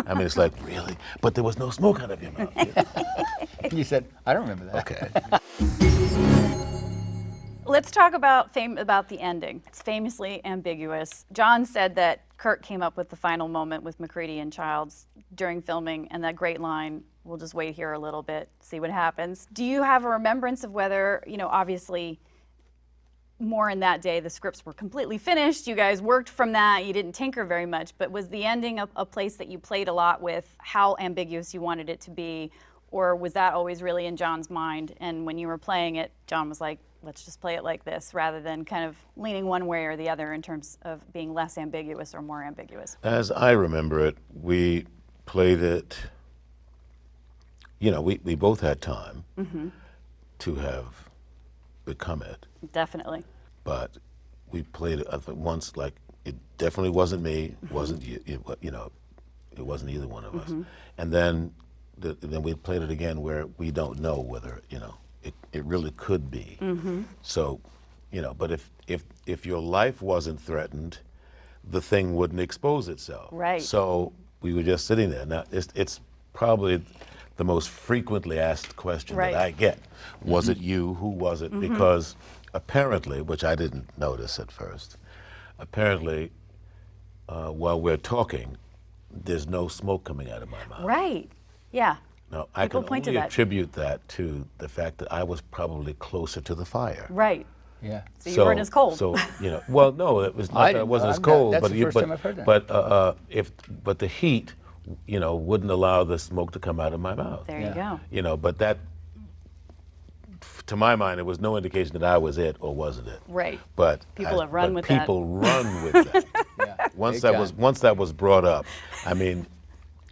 I mean, it's like, really? But there was no smoke out of your mouth. You said, I don't remember that. Okay. Let's talk about the ending. It's famously ambiguous. John said that Kurt came up with the final moment with McCready and Childs during filming, and that great line, "We'll just wait here a little bit, see what happens." Do you have a remembrance of whether, you know, obviously more in that day, the scripts were completely finished, you guys worked from that, you didn't tinker very much, but was the ending a place that you played a lot with how ambiguous you wanted it to be, or was that always really in John's mind, and when you were playing it, John was like, let's just play it like this, rather than kind of leaning one way or the other in terms of being less ambiguous or more ambiguous? As I remember it, we played it, you know, we both had time to have become it. Definitely. But we played it once, like, it definitely wasn't me, wasn't you, you know, it wasn't either one of us. And then we played it again where we don't know whether, you know, it really could be. So, you know, but if your life wasn't threatened, the thing wouldn't expose itself. Right. So we were just sitting there. Now, it's probably the most frequently asked question that I get. Was it you? Who was it? Because apparently, which I didn't notice at first, apparently while we're talking, there's no smoke coming out of my mouth. Right. Yeah. Now, I can only attribute that to the fact that I was probably closer to the fire. Right. Yeah. So you weren't as cold. So, you know, well, no, it was not that it wasn't as cold. That's but the first time I've heard that. But the heat, you know, wouldn't allow the smoke to come out of my mouth. There you go. You know, but that, to my mind, it was no indication that I was it or wasn't it. Right. But people have run with that. People run with that. Once that was brought up, I mean,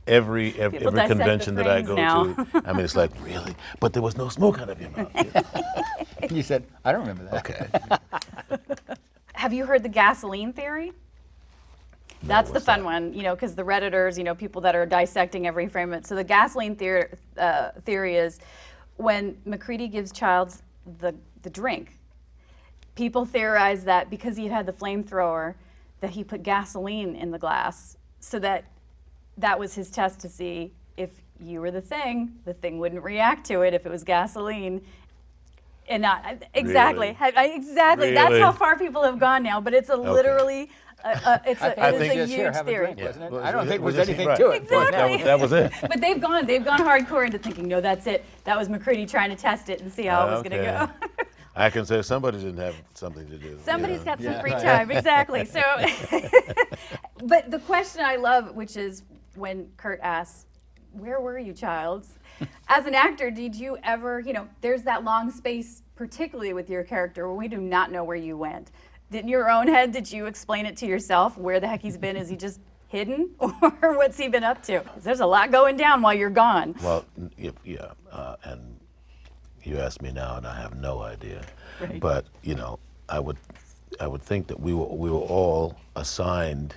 every convention that I go to, I mean, it's like, really? But there was no smoke out of your mouth. You said, I don't remember that. Okay. Have you heard the gasoline theory? That's the fun one, you know, because the Redditors, you know, people that are dissecting every frame of it. So the gasoline theory is when McCready gives Childs the drink, people theorize that because he had the flamethrower, that he put gasoline in the glass so that was his test to see if you were the thing wouldn't react to it if it was gasoline. And not exactly, really? Exactly. Really? That's how far people have gone now. But it's a literally, it is a huge theory. I don't think there's anything to it. Exactly. That was it. But they've gone hardcore into thinking, no, that's it. That was McCready trying to test it and see how it was going to go. I can say somebody didn't have something to do. Somebody's got some free time, exactly. So, but the question I love, which is when Kurt asks, "Where were you, Childs?" As an actor, did you ever, you know, there's that long space, particularly with your character, where we do not know where you went. In your own head, did you explain it to yourself where the heck he's been? Is he just hidden, or what's he been up to? 'Cause there's a lot going down while you're gone. Well, yeah, and you asked me now, and I have no idea. Right. But you know, I would think that we were all assigned.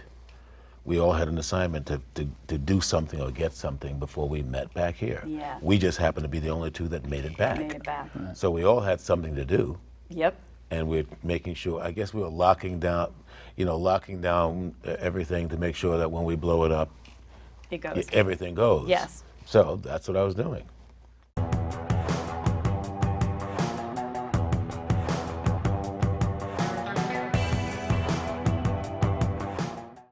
We all had an assignment to do something or get something before we met back here. Yeah. We just happened to be the only two that made it back. Made it back. So we all had something to do. Yep. And we're making sure, I guess we were locking down everything to make sure that when we blow it up, It goes. everything goes. Yes. So that's what I was doing.